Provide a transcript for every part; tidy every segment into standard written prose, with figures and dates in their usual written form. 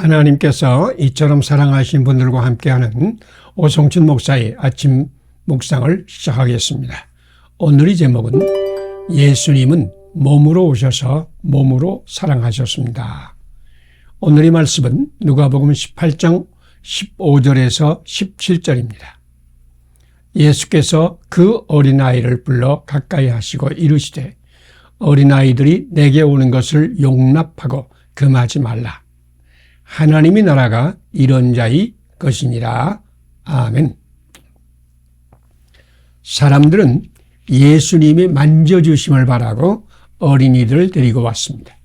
하나님께서 이처럼 사랑하신 분들과 함께하는 오성춘 목사의 아침 묵상을 시작하겠습니다. 오늘의 제목은 예수님은 몸으로 오셔서 몸으로 사랑하셨습니다. 오늘의 말씀은 누가복음 18장 15절에서 17절입니다. 예수께서 그 어린아이를 불러 가까이 하시고 이르시되 어린아이들이 내게 오는 것을 용납하고 금하지 말라. 하나님의 나라가 이런 자의 것이니라. 아멘. 사람들은 예수님이 만져주심을 바라고 어린이들을 데리고 왔습니다.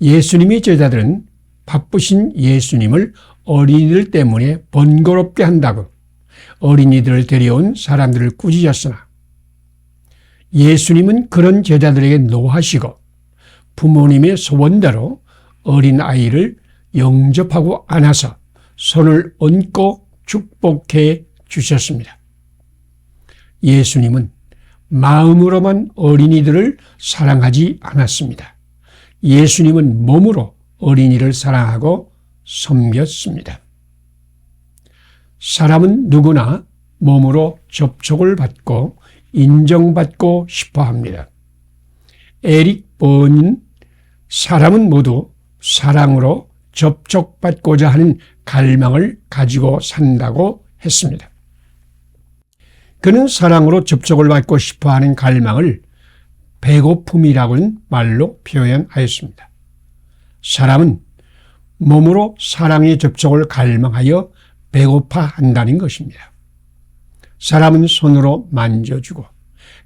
예수님의 제자들은 바쁘신 예수님을 어린이들 때문에 번거롭게 한다고 어린이들을 데려온 사람들을 꾸짖었으나 예수님은 그런 제자들에게 노하시고 부모님의 소원대로 어린아이를 영접하고 안아서 손을 얹고 축복해 주셨습니다. 예수님은 마음으로만 어린이들을 사랑하지 않았습니다. 예수님은 몸으로 어린이를 사랑하고 섬겼습니다. 사람은 누구나 몸으로 접촉을 받고 인정받고 싶어 합니다. 에릭 버는 사람은 모두 사랑으로 접촉받고자 하는 갈망을 가지고 산다고 했습니다. 그는 사랑으로 접촉을 받고 싶어하는 갈망을 배고픔이라는 말로 표현하였습니다. 사람은 몸으로 사랑의 접촉을 갈망하여 배고파한다는 것입니다. 사람은 손으로 만져주고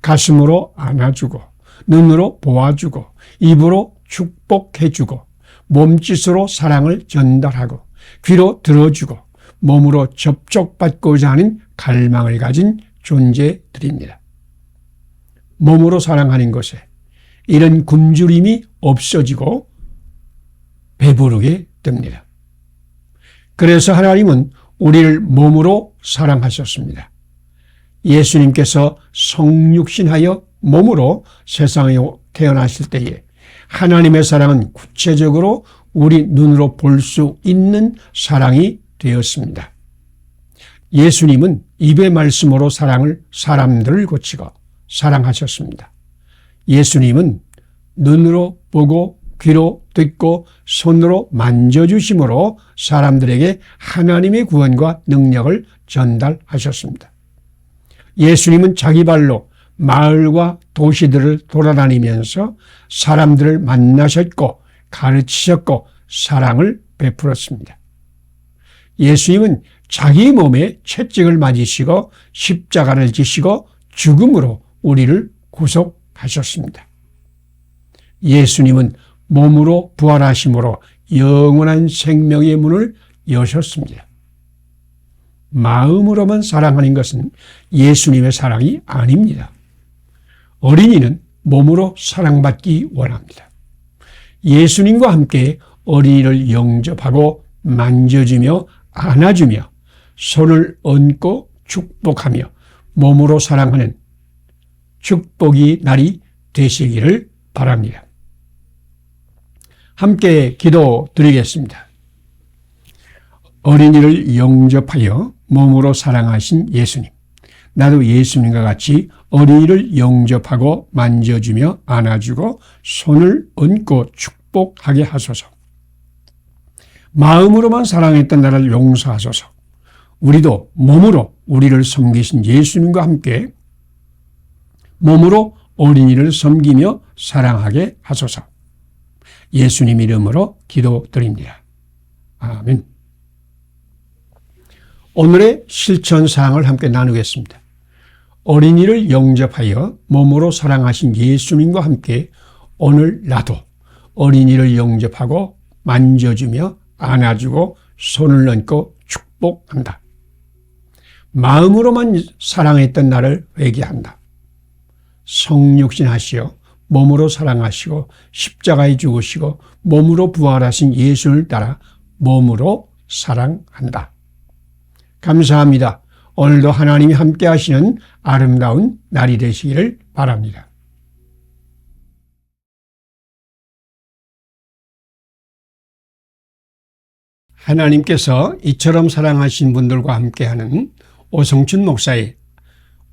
가슴으로 안아주고 눈으로 보아주고 입으로 축복해주고 몸짓으로 사랑을 전달하고 귀로 들어주고 몸으로 접촉받고자 하는 갈망을 가진 존재들입니다. 몸으로 사랑하는 것에 이런 굶주림이 없어지고 배부르게 됩니다. 그래서 하나님은 우리를 몸으로 사랑하셨습니다. 예수님께서 성육신하여 몸으로 세상에 태어나실 때에 하나님의 사랑은 구체적으로 우리 눈으로 볼 수 있는 사랑이 되었습니다. 예수님은 입의 말씀으로 사람들을 고치고 사랑하셨습니다. 예수님은 눈으로 보고 귀로 듣고 손으로 만져주심으로 사람들에게 하나님의 구원과 능력을 전달하셨습니다. 예수님은 자기 발로 마을과 도시들을 돌아다니면서 사람들을 만나셨고 가르치셨고 사랑을 베풀었습니다. 예수님은 자기 몸에 채찍을 맞으시고 십자가를 지시고 죽음으로 우리를 구속하셨습니다. 예수님은 몸으로 부활하심으로 영원한 생명의 문을 여셨습니다. 마음으로만 사랑하는 것은 예수님의 사랑이 아닙니다. 어린이는 몸으로 사랑받기 원합니다. 예수님과 함께 어린이를 영접하고 만져주며 안아주며 손을 얹고 축복하며 몸으로 사랑하는 축복의 날이 되시기를 바랍니다. 함께 기도드리겠습니다. 어린이를 영접하여 몸으로 사랑하신 예수님, 나도 예수님과 같이 어린이를 영접하고 만져주며 안아주고 손을 얹고 축복하게 하소서. 마음으로만 사랑했던 나를 용서하소서. 우리도 몸으로 우리를 섬기신 예수님과 함께 몸으로 어린이를 섬기며 사랑하게 하소서. 예수님 이름으로 기도드립니다. 아멘. 오늘의 실천사항을 함께 나누겠습니다. 어린이를 영접하여 몸으로 사랑하신 예수님과 함께 오늘 나도 어린이를 영접하고 만져주며 안아주고 손을 얹고 축복한다. 마음으로만 사랑했던 나를 회개한다. 성육신하시어 몸으로 사랑하시고 십자가에 죽으시고 몸으로 부활하신 예수를 따라 몸으로 사랑한다. 감사합니다. 오늘도 하나님이 함께 하시는 아름다운 날이 되시기를 바랍니다. 하나님께서 이처럼 사랑하신 분들과 함께하는 오성춘 목사의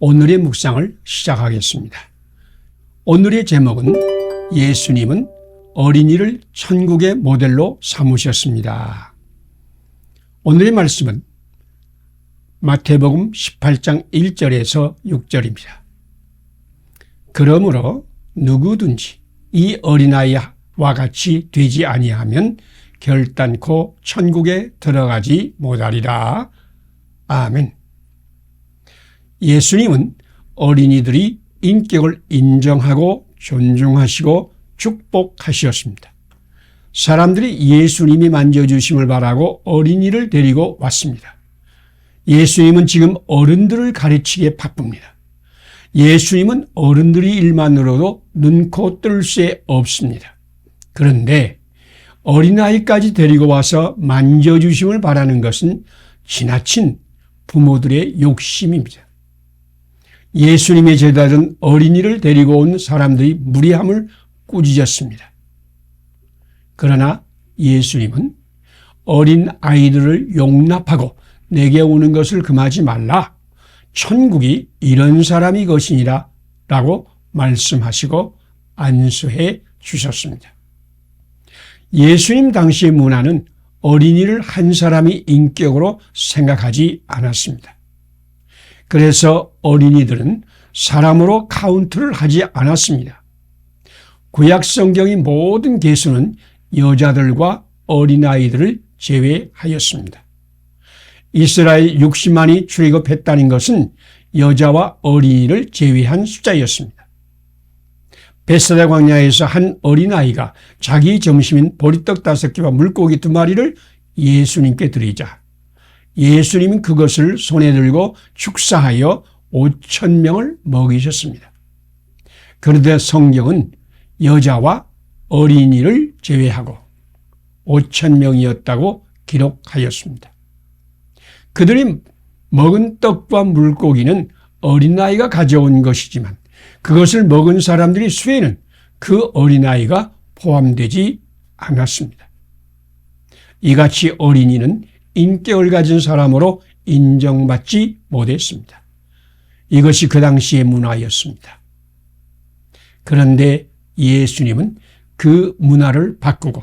오늘의 묵상을 시작하겠습니다. 오늘의 제목은 예수님은 어린이를 천국의 모델로 삼으셨습니다. 오늘의 말씀은 마태복음 18장 1절에서 6절입니다. 그러므로 누구든지 이 어린아이와 같이 되지 아니하면 결단코 천국에 들어가지 못하리라. 아멘. 예수님은 어린이들이 인격을 인정하고 존중하시고 축복하셨습니다. 사람들이 예수님이 만져주심을 바라고 어린이를 데리고 왔습니다. 예수님은 지금 어른들을 가르치기에 바쁩니다. 예수님은 어른들의 일만으로도 눈코 뜰 수 없습니다. 그런데 어린아이까지 데리고 와서 만져주심을 바라는 것은 지나친 부모들의 욕심입니다. 예수님의 제자들은 어린이를 데리고 온 사람들의 무례함을 꾸짖었습니다. 그러나 예수님은 어린 아이들을 용납하고 내게 오는 것을 금하지 말라. 천국이 이런 사람이 것이니라 라고 말씀하시고 안수해 주셨습니다. 예수님 당시의 문화는 어린이를 한 사람이 인격으로 생각하지 않았습니다. 그래서 어린이들은 사람으로 카운트를 하지 않았습니다. 구약 성경의 모든 계수는 여자들과 어린아이들을 제외하였습니다. 이스라엘 60만이 출애굽했다는 것은 여자와 어린이를 제외한 숫자였습니다. 베스다 광야에서 한 어린아이가 자기 점심인 보리떡 5개와 물고기 2마리를 예수님께 드리자 예수님은 그것을 손에 들고 축사하여 5,000명을 먹이셨습니다. 그런데 성경은 여자와 어린이를 제외하고 5,000명이었다고 기록하였습니다. 그들이 먹은 떡과 물고기는 어린아이가 가져온 것이지만 그것을 먹은 사람들의 수에는 그 어린아이가 포함되지 않았습니다. 이같이 어린이는 인격을 가진 사람으로 인정받지 못했습니다. 이것이 그 당시의 문화였습니다. 그런데 예수님은 그 문화를 바꾸고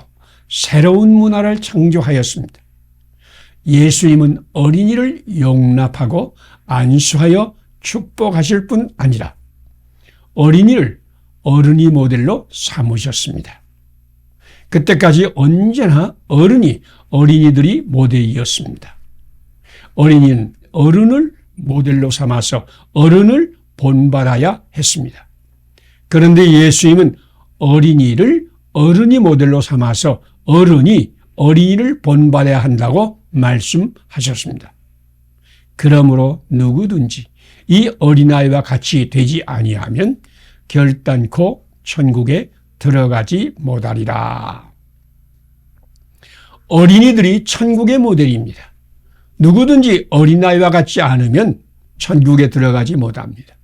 새로운 문화를 창조하였습니다. 예수님은 어린이를 용납하고 안수하여 축복하실 뿐 아니라 어린이를 어른이 모델로 삼으셨습니다. 그때까지 언제나 어린이들이 모델이었습니다. 어린이는 어른을 모델로 삼아서 어른을 본받아야 했습니다. 그런데 예수님은 어린이를 어른이 모델로 삼아서 어른이 어린이를 본받아야 한다고 말씀하셨습니다. 그러므로 누구든지 이 어린아이와 같이 되지 아니하면 결단코 천국에 들어가지 못하리라. 어린이들이 천국의 모델입니다. 누구든지 어린아이와 같지 않으면 천국에 들어가지 못합니다.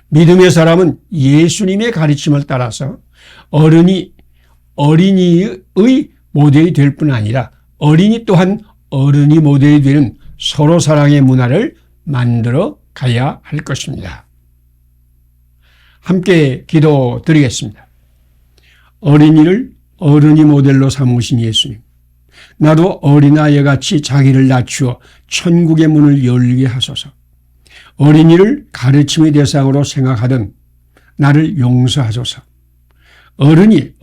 믿음의 사람은 예수님의 가르침을 따라서 어른이의 모델이 될 뿐 아니라 어린이 또한 어른이 모델이 되는 서로 사랑의 문화를 만들어 가야 할 것입니다. 함께 기도드리겠습니다. 어린이를 어른이 모델로 삼으신 예수님, 나도 어린아이와 같이 자기를 낮추어 천국의 문을 열게 하소서. 어린이를 가르침의 대상으로 생각하던 나를 용서하소서. 어린이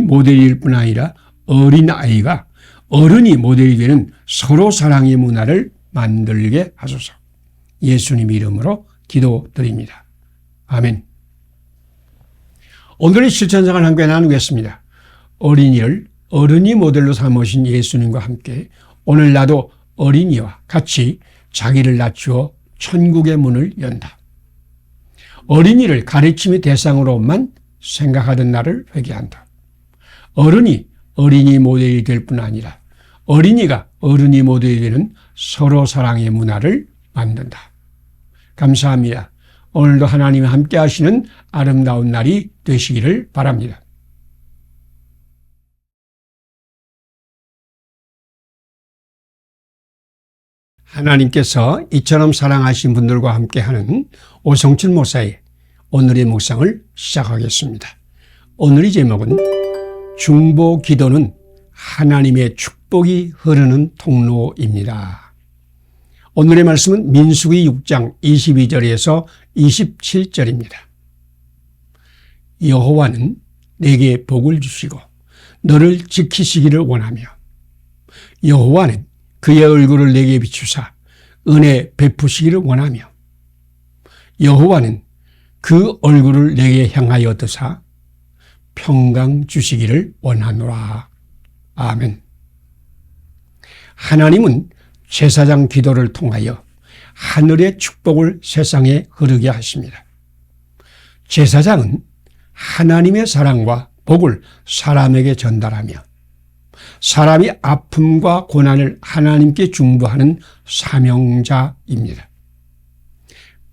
모델일 뿐 아니라 어린아이가 어른이 모델이 되는 서로 사랑의 문화를 만들게 하소서. 예수님 이름으로 기도드립니다. 아멘. 오늘의 실천생활 함께 나누겠습니다. 어린이를 어른이 모델로 삼으신 예수님과 함께 오늘 나도 어린이와 같이 자기를 낮추어 천국의 문을 연다. 어린이를 가르침의 대상으로만 생각하던 나를 회개한다. 어린이 모델이 될 뿐 아니라 어린이가 어른이 모델이 되는 서로 사랑의 문화를 만든다. 감사합니다. 오늘도 하나님이 함께 하시는 아름다운 날이 되시기를 바랍니다. 하나님께서 이처럼 사랑하신 분들과 함께하는 오성춘 목사의 오늘의 묵상을 시작하겠습니다. 오늘의 제목은 중보 기도는 하나님의 축복이 흐르는 통로입니다. 오늘의 말씀은 민수기 6장 22절에서 27절입니다. 여호와는 내게 복을 주시고 너를 지키시기를 원하며 여호와는 그의 얼굴을 내게 비추사 은혜 베푸시기를 원하며 여호와는 그 얼굴을 내게 향하여 드사 평강 주시기를 원하노라. 아멘. 하나님은 제사장 기도를 통하여 하늘의 축복을 세상에 흐르게 하십니다. 제사장은 하나님의 사랑과 복을 사람에게 전달하며 사람이 아픔과 고난을 하나님께 중보하는 사명자입니다.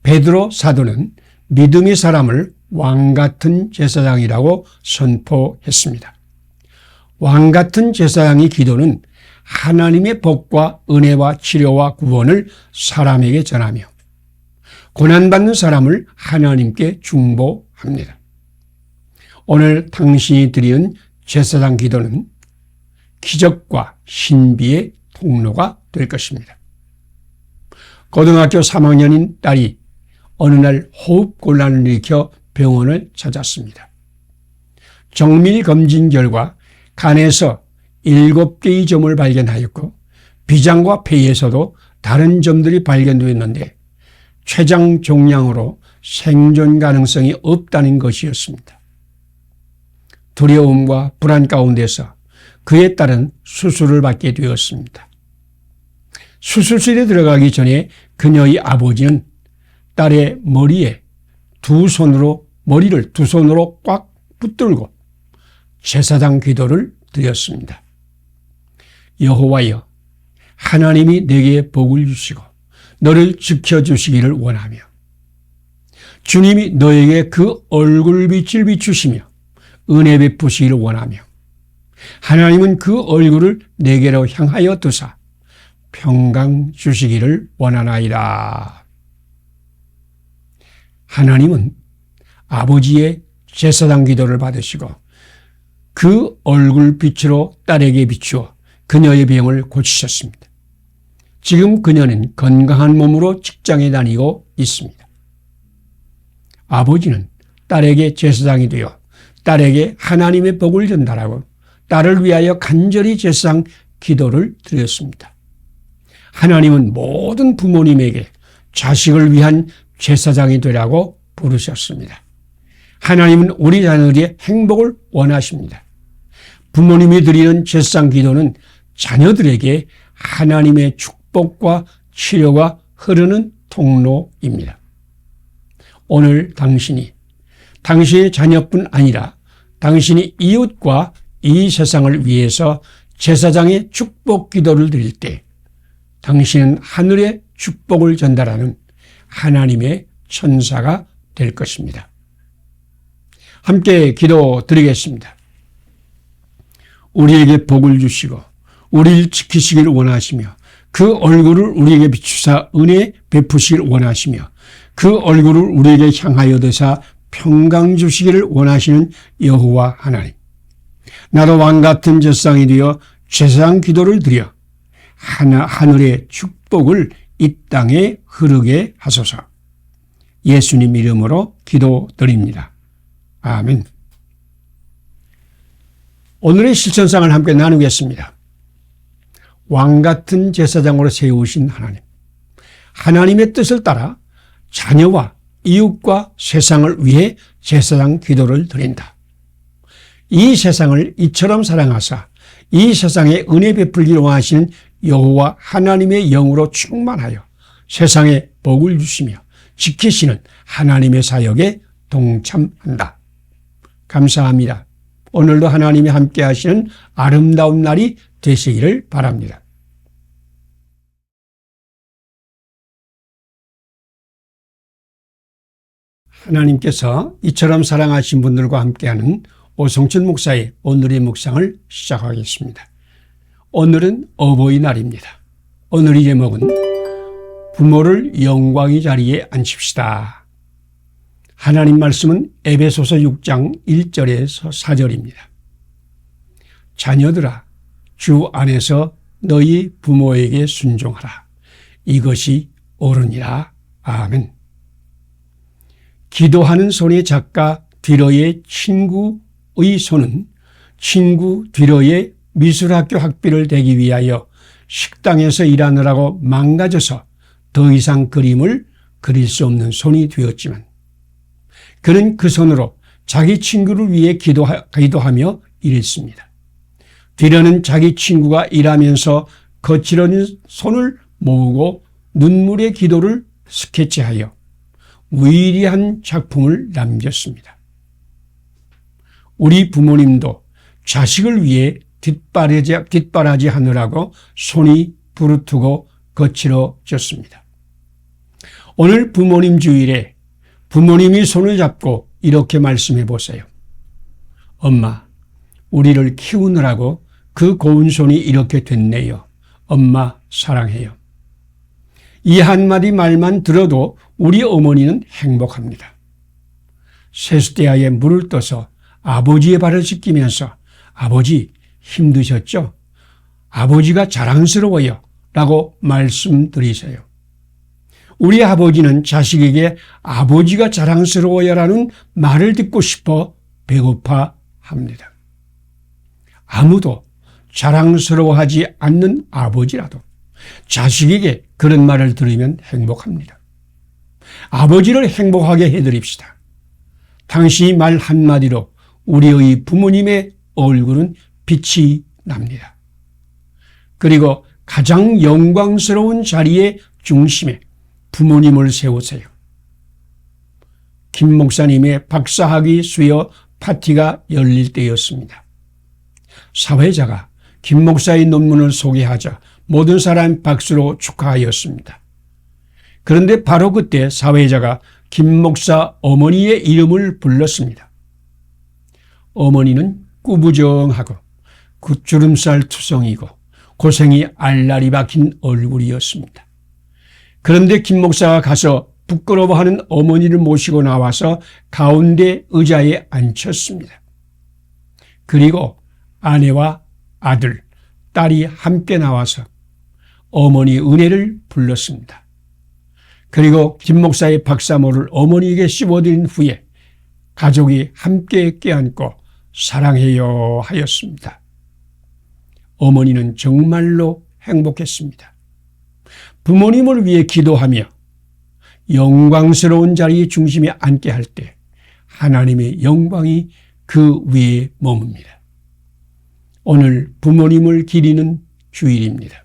베드로 사도는 믿음의 사람을 왕같은 제사장이라고 선포했습니다. 왕같은 제사장의 기도는 하나님의 복과 은혜와 치료와 구원을 사람에게 전하며 고난받는 사람을 하나님께 중보합니다. 오늘 당신이 드리는 제사장 기도는 기적과 신비의 통로가 될 것입니다. 고등학교 3학년인 딸이 어느 날 호흡곤란을 일으켜 병원을 찾았습니다. 정밀 검진 결과 간에서 7개의 점을 발견하였고 비장과 폐에서도 다른 점들이 발견되었는데 췌장 종양으로 생존 가능성이 없다는 것이었습니다. 두려움과 불안 가운데서 그의 딸은 수술을 받게 되었습니다. 수술실에 들어가기 전에 그녀의 아버지는 딸의 머리에 머리를 두 손으로 꽉 붙들고 제사장 기도를 드렸습니다. 여호와여, 하나님이 내게 복을 주시고 너를 지켜주시기를 원하며 주님이 너에게 그 얼굴빛을 비추시며 은혜 베푸시기를 원하며 하나님은 그 얼굴을 내게로 향하여 두사 평강 주시기를 원하나이다. 하나님은 아버지의 제사장 기도를 받으시고 그 얼굴빛으로 딸에게 비추어 그녀의 병을 고치셨습니다. 지금 그녀는 건강한 몸으로 직장에 다니고 있습니다. 아버지는 딸에게 제사장이 되어 딸에게 하나님의 복을 전달하고 딸을 위하여 간절히 제사장 기도를 드렸습니다. 하나님은 모든 부모님에게 자식을 위한 제사장이 되라고 부르셨습니다. 하나님은 우리 자녀들의 행복을 원하십니다. 부모님이 드리는 제사장 기도는 자녀들에게 하나님의 축복과 치료가 흐르는 통로입니다. 오늘 당신이 당신의 자녀뿐 아니라 당신이 이웃과 이 세상을 위해서 제사장의 축복 기도를 드릴 때 당신은 하늘의 축복을 전달하는 하나님의 천사가 될 것입니다. 함께 기도 드리겠습니다. 우리에게 복을 주시고 우리를 지키시기를 원하시며 그 얼굴을 우리에게 비추사 은혜 베푸시기를 원하시며 그 얼굴을 우리에게 향하여 드사 평강 주시기를 원하시는 여호와 하나님. 나도 왕같은 제사장이 되어 제사장 기도를 드려 하늘의 축복을 이 땅에 흐르게 하소서. 예수님 이름으로 기도드립니다. 아멘. 오늘의 실천상을 함께 나누겠습니다. 왕같은 제사장으로 세우신 하나님. 하나님의 뜻을 따라 자녀와 이웃과 세상을 위해 제사장 기도를 드린다. 이 세상을 이처럼 사랑하사 이 세상에 은혜 베풀기를 원하시는 여호와 하나님의 영으로 충만하여 세상에 복을 주시며 지키시는 하나님의 사역에 동참한다. 감사합니다. 오늘도 하나님이 함께 하시는 아름다운 날이 되시기를 바랍니다. 하나님께서 이처럼 사랑하신 분들과 함께하는 오성춘 목사의 오늘의 묵상을 시작하겠습니다. 오늘은 어버이날입니다. 오늘의 제목은 부모를 영광의 자리에 앉힙시다. 하나님 말씀은 에베소서 6장 1절에서 4절입니다. 자녀들아, 주 안에서 너희 부모에게 순종하라. 이것이 옳으니라. 아멘. 기도하는 손의 작가 뒤러의 친구의 손은 친구 뒤러의 미술학교 학비를 대기 위하여 식당에서 일하느라고 망가져서 더 이상 그림을 그릴 수 없는 손이 되었지만 그는 그 손으로 자기 친구를 위해 기도하며 일했습니다. 뒤러는 자기 친구가 일하면서 거칠어진 손을 모으고 눈물의 기도를 스케치하여 위대한 작품을 남겼습니다. 우리 부모님도 자식을 위해 뒷바라지 하느라고 손이 부르트고 거칠어졌습니다. 오늘 부모님 주일에 부모님이 손을 잡고 이렇게 말씀해 보세요. 엄마, 우리를 키우느라고 그 고운 손이 이렇게 됐네요. 엄마 사랑해요. 이 한마디 말만 들어도 우리 어머니는 행복합니다. 세숫대야에 물을 떠서 아버지의 발을 씻기면서 아버지 힘드셨죠? 아버지가 자랑스러워요. 라고 말씀드리세요. 우리 아버지는 자식에게 아버지가 자랑스러워요 라는 말을 듣고 싶어 배고파 합니다. 아무도 자랑스러워하지 않는 아버지라도 자식에게 그런 말을 들으면 행복합니다. 아버지를 행복하게 해드립시다. 당신이 말 한마디로 우리의 부모님의 얼굴은 빛이 납니다. 그리고 가장 영광스러운 자리의 중심에 부모님을 세우세요. 김 목사님의 박사학위 수여 파티가 열릴 때였습니다. 사회자가 김 목사의 논문을 소개하자 모든 사람 박수로 축하하였습니다. 그런데 바로 그때 사회자가 김 목사 어머니의 이름을 불렀습니다. 어머니는 꾸부정하고 굿주름살 투성이고 고생이 알알이 박힌 얼굴이었습니다. 그런데 김 목사가 가서 부끄러워하는 어머니를 모시고 나와서 가운데 의자에 앉혔습니다. 그리고 아내와 아들, 딸이 함께 나와서 어머니 은혜를 불렀습니다. 그리고 김 목사의 박사모를 어머니에게 씹어드린 후에 가족이 함께 껴안고 사랑해요 하였습니다. 어머니는 정말로 행복했습니다. 부모님을 위해 기도하며 영광스러운 자리의 중심에 앉게 할 때 하나님의 영광이 그 위에 머뭅니다. 오늘 부모님을 기리는 주일입니다.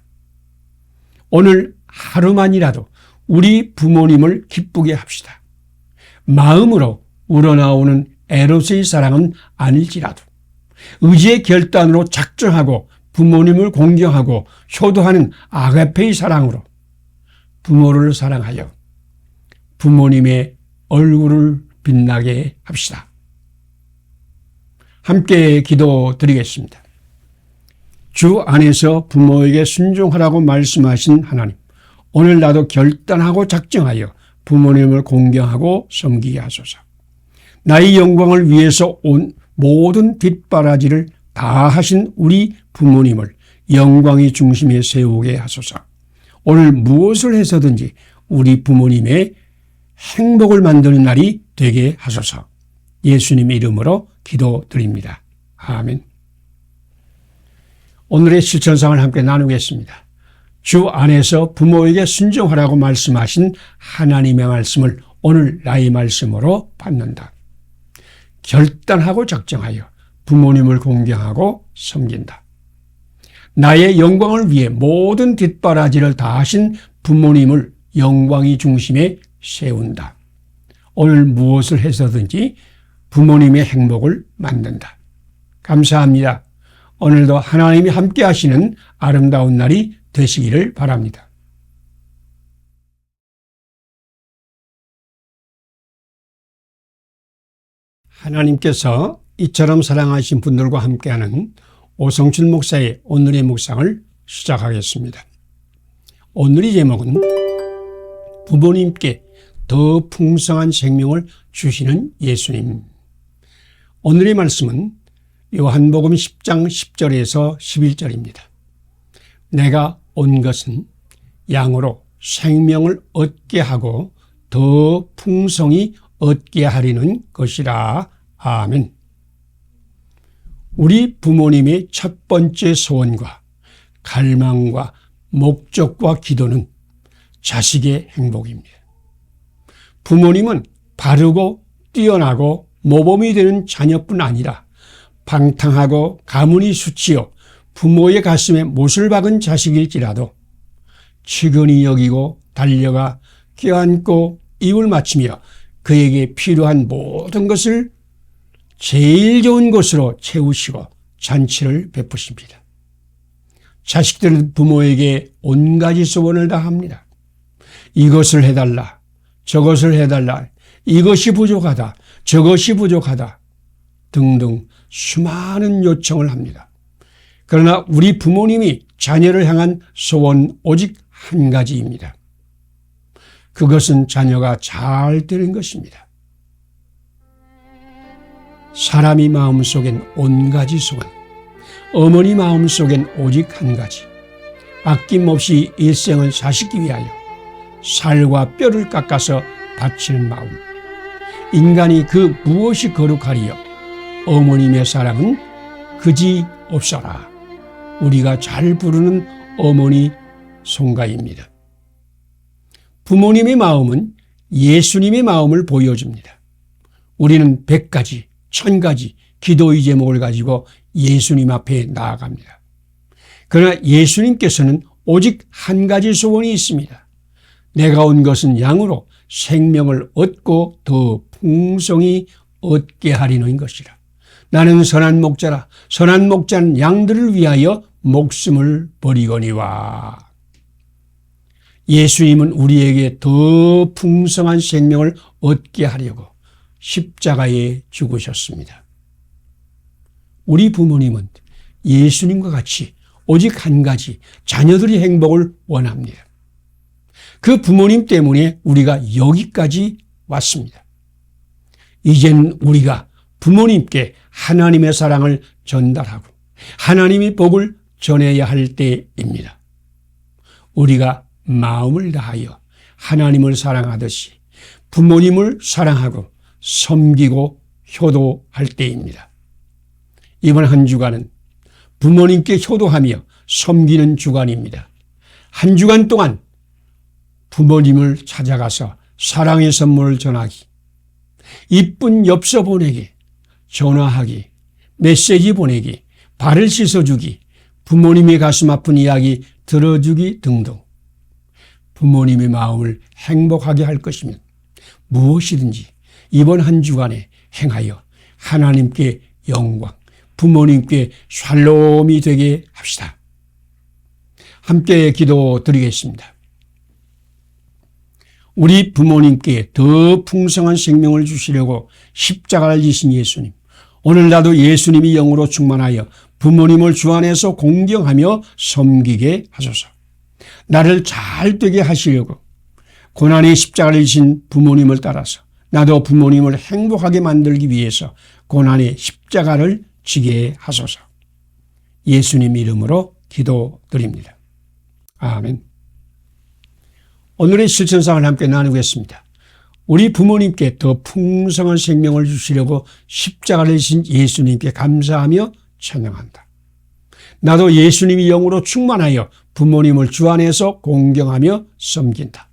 오늘 하루만이라도 우리 부모님을 기쁘게 합시다. 마음으로 우러나오는 에로스의 사랑은 아닐지라도 의지의 결단으로 작정하고 부모님을 공경하고 효도하는 아가페의 사랑으로 부모를 사랑하여 부모님의 얼굴을 빛나게 합시다. 함께 기도드리겠습니다. 주 안에서 부모에게 순종하라고 말씀하신 하나님, 오늘 나도 결단하고 작정하여 부모님을 공경하고 섬기게 하소서. 나의 영광을 위해서 온 모든 뒷바라지를 다 하신 우리 부모님을 영광의 중심에 세우게 하소서. 오늘 무엇을 해서든지 우리 부모님의 행복을 만드는 날이 되게 하소서. 예수님의 이름으로 기도드립니다. 아멘. 오늘의 실천상을 함께 나누겠습니다. 주 안에서 부모에게 순종하라고 말씀하신 하나님의 말씀을 오늘 나의 말씀으로 받는다. 결단하고 작정하여 부모님을 공경하고 섬긴다. 나의 영광을 위해 모든 뒷바라지를 다 하신 부모님을 영광의 중심에 세운다. 오늘 무엇을 해서든지 부모님의 행복을 만든다. 감사합니다. 오늘도 하나님이 함께 하시는 아름다운 날이 되시기를 바랍니다. 하나님께서 이처럼 사랑하신 분들과 함께하는 오성춘 목사의 오늘의 묵상을 시작하겠습니다. 오늘의 제목은 부모님께 더 풍성한 생명을 주시는 예수님. 오늘의 말씀은 요한복음 10장 10절에서 11절입니다. 내가 온 것은 양으로 생명을 얻게 하고 더 풍성히 얻게 하려는 것이라. 아멘. 우리 부모님의 첫 번째 소원과 갈망과 목적과 기도는 자식의 행복입니다. 부모님은 바르고 뛰어나고 모범이 되는 자녀뿐 아니라 방탕하고 가문이 수치여 부모의 가슴에 못을 박은 자식일지라도 측은히 여기고 달려가 껴안고 입을 맞추며 그에게 필요한 모든 것을 제일 좋은 것으로 채우시고 잔치를 베푸십니다. 자식들은 부모에게 온가지 소원을 다합니다. 이것을 해달라, 저것을 해달라, 이것이 부족하다, 저것이 부족하다 등등 수많은 요청을 합니다. 그러나 우리 부모님이 자녀를 향한 소원 오직 한 가지입니다. 그것은 자녀가 잘 되는 것입니다. 사람이 마음속엔 온가지 소원, 어머니 마음속엔 오직 한 가지, 아낌없이 일생을 사시기 위하여 살과 뼈를 깎아서 바치는 마음. 인간이 그 무엇이 거룩하리요? 어머님의 사랑은 그지 없어라. 우리가 잘 부르는 어머니 송가입니다. 부모님의 마음은 예수님의 마음을 보여줍니다. 우리는 100가지, 1000가지 기도의 제목을 가지고 예수님 앞에 나아갑니다. 그러나 예수님께서는 오직 한 가지 소원이 있습니다. 내가 온 것은 양으로 생명을 얻고 더 풍성히 얻게 하리는 것이라. 나는 선한 목자라. 선한 목자는 양들을 위하여 목숨을 버리거니와. 예수님은 우리에게 더 풍성한 생명을 얻게 하려고 십자가에 죽으셨습니다. 우리 부모님은 예수님과 같이 오직 한 가지 자녀들의 행복을 원합니다. 그 부모님 때문에 우리가 여기까지 왔습니다. 이제는 우리가 부모님께 하나님의 사랑을 전달하고 하나님의 복을 전해야 할 때입니다. 우리가 마음을 다하여 하나님을 사랑하듯이 부모님을 사랑하고 섬기고 효도할 때입니다. 이번 한 주간은 부모님께 효도하며 섬기는 주간입니다. 한 주간 동안 부모님을 찾아가서 사랑의 선물을 전하기, 이쁜 엽서 보내기, 전화하기, 메시지 보내기, 발을 씻어주기, 부모님의 가슴 아픈 이야기 들어주기 등등 부모님의 마음을 행복하게 할 것이면 무엇이든지 이번 한 주간에 행하여 하나님께 영광, 부모님께 샬롬이 되게 합시다. 함께 기도 드리겠습니다. 우리 부모님께 더 풍성한 생명을 주시려고 십자가를 지신 예수님, 오늘 나도 예수님이 영으로 충만하여 부모님을 주 안에서 공경하며 섬기게 하소서. 나를 잘 되게 하시려고 고난의 십자가를 지신 부모님을 따라서 나도 부모님을 행복하게 만들기 위해서 고난의 십자가를 지게 하소서. 예수님 이름으로 기도드립니다. 아멘. 오늘의 실천상을 함께 나누겠습니다. 우리 부모님께 더 풍성한 생명을 주시려고 십자가를 지신 예수님께 감사하며 찬양한다. 나도 예수님이 영으로 충만하여 부모님을 주 안에서 공경하며 섬긴다.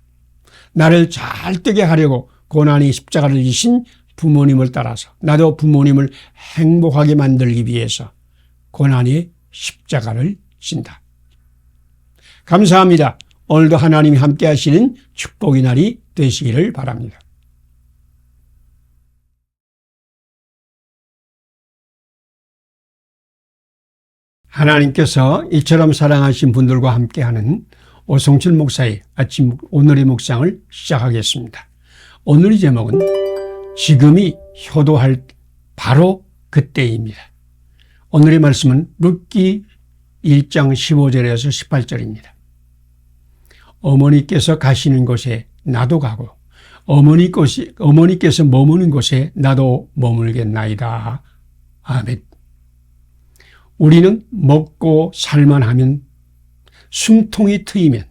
나를 잘 되게 하려고 고난의 십자가를 지신 부모님을 따라서 나도 부모님을 행복하게 만들기 위해서 고난의 십자가를 진다. 감사합니다. 오늘도 하나님이 함께 하시는 축복의 날이 되시기를 바랍니다. 하나님께서 이처럼 사랑하신 분들과 함께하는 오성철 목사의 아침 오늘의 묵상을 시작하겠습니다. 오늘의 제목은 지금이 효도할 바로 그때입니다. 오늘의 말씀은 룻기 1장 15절에서 18절입니다. 어머니께서 가시는 곳에 나도 가고 어머니께서 머무는 곳에 나도 머물겠나이다. 아멘. 우리는 먹고 살만하면, 숨통이 트이면,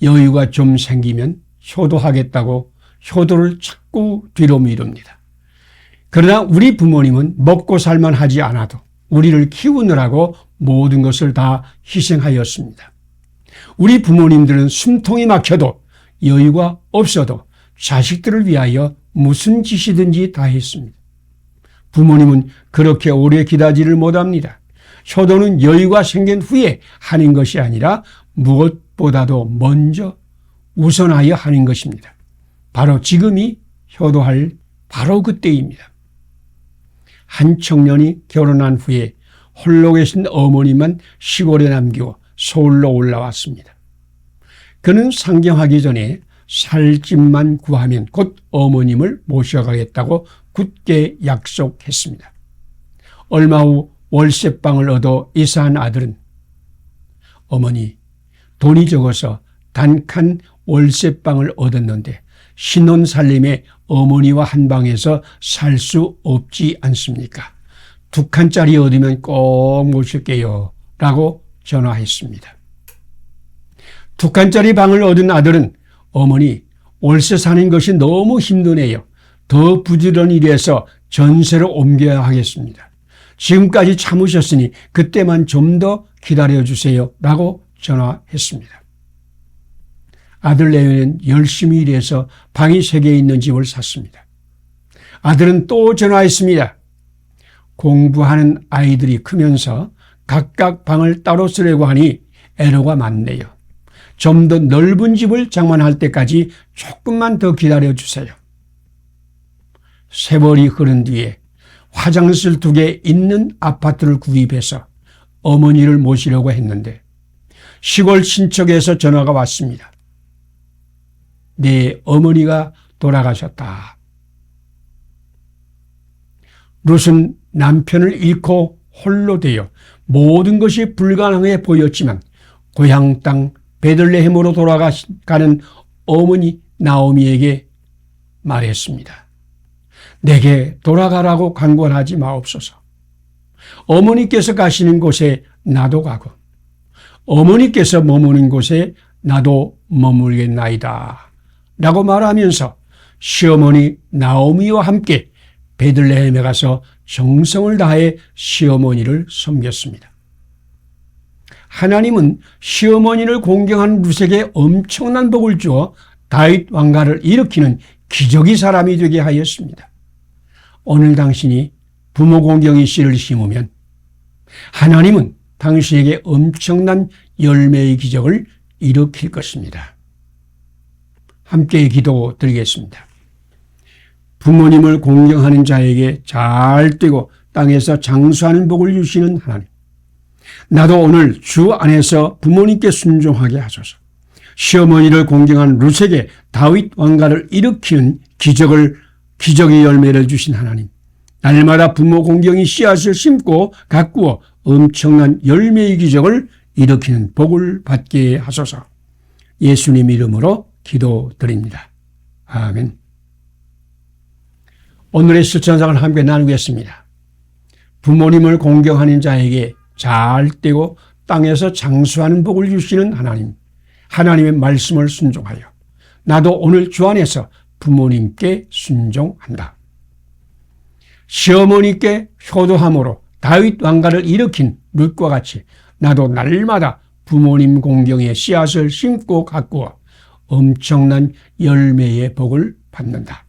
여유가 좀 생기면 효도하겠다고 효도를 자꾸 뒤로 미룹니다. 그러나 우리 부모님은 먹고 살만하지 않아도 우리를 키우느라고 모든 것을 다 희생하였습니다. 우리 부모님들은 숨통이 막혀도 여유가 없어도 자식들을 위하여 무슨 짓이든지 다 했습니다. 부모님은 그렇게 오래 기다리지를 못합니다. 효도는 여유가 생긴 후에 하는 것이 아니라 무엇보다도 먼저 우선하여 하는 것입니다. 바로 지금이 효도할 바로 그때입니다. 한 청년이 결혼한 후에 홀로 계신 어머니만 시골에 남기고 서울로 올라왔습니다. 그는 상경하기 전에 살 집만 구하면 곧 어머님을 모셔가겠다고 굳게 약속했습니다. 얼마 후 월세방을 얻어 이사한 아들은 어머니, 돈이 적어서 단칸 월세방을 얻었는데 신혼살림에 어머니와 한 방에서 살 수 없지 않습니까? 2칸짜리 얻으면 꼭 모실게요 라고 전화했습니다. 2칸짜리 방을 얻은 아들은 어머니, 월세 사는 것이 너무 힘드네요. 더 부지런히 일해서 전세로 옮겨야 하겠습니다. 지금까지 참으셨으니 그때만 좀 더 기다려주세요 라고 전화했습니다. 아들 내외는 열심히 일해서 방이 3개 있는 집을 샀습니다. 아들은 또 전화했습니다. 공부하는 아이들이 크면서 각각 방을 따로 쓰려고 하니 애로가 많네요. 좀 더 넓은 집을 장만할 때까지 조금만 더 기다려주세요. 세월이 흐른 뒤에 화장실 2개 있는 아파트를 구입해서 어머니를 모시려고 했는데 시골 친척에서 전화가 왔습니다. 네 어머니가 돌아가셨다. 룻은 남편을 잃고 홀로 되어 모든 것이 불가능해 보였지만 고향 땅 베들레헴으로 돌아가는 어머니 나오미에게 말했습니다. 내게 돌아가라고 강권하지 마옵소서. 어머니께서 가시는 곳에 나도 가고 어머니께서 머무는 곳에 나도 머물겠나이다 라고 말하면서 시어머니 나오미와 함께 베들레헴에 가서 정성을 다해 시어머니를 섬겼습니다. 하나님은 시어머니를 공경하는 룻에게 엄청난 복을 주어 다윗 왕가를 일으키는 기적의 사람이 되게 하였습니다. 오늘 당신이 부모 공경의 씨를 심으면 하나님은 당신에게 엄청난 열매의 기적을 일으킬 것입니다. 함께 기도 드리겠습니다. 부모님을 공경하는 자에게 잘 되고 땅에서 장수하는 복을 주시는 하나님, 나도 오늘 주 안에서 부모님께 순종하게 하소서. 시어머니를 공경한 룻에게 다윗 왕가를 일으키는 기적의 열매를 주신 하나님, 날마다 부모 공경이 씨앗을 심고 가꾸어 엄청난 열매의 기적을 일으키는 복을 받게 하소서. 예수님 이름으로 기도드립니다. 아멘. 오늘의 실천상을 함께 나누겠습니다. 부모님을 공경하는 자에게 잘 되고 땅에서 장수하는 복을 주시는 하나님, 하나님의 말씀을 순종하여 나도 오늘 주 안에서 부모님께 순종한다. 시어머니께 효도함으로 다윗 왕가를 일으킨 룻과 같이 나도 날마다 부모님 공경의 씨앗을 심고 가꾸어 엄청난 열매의 복을 받는다.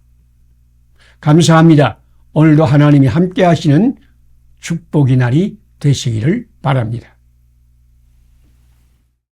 감사합니다. 오늘도 하나님이 함께 하시는 축복의 날이 되시기를 바랍니다.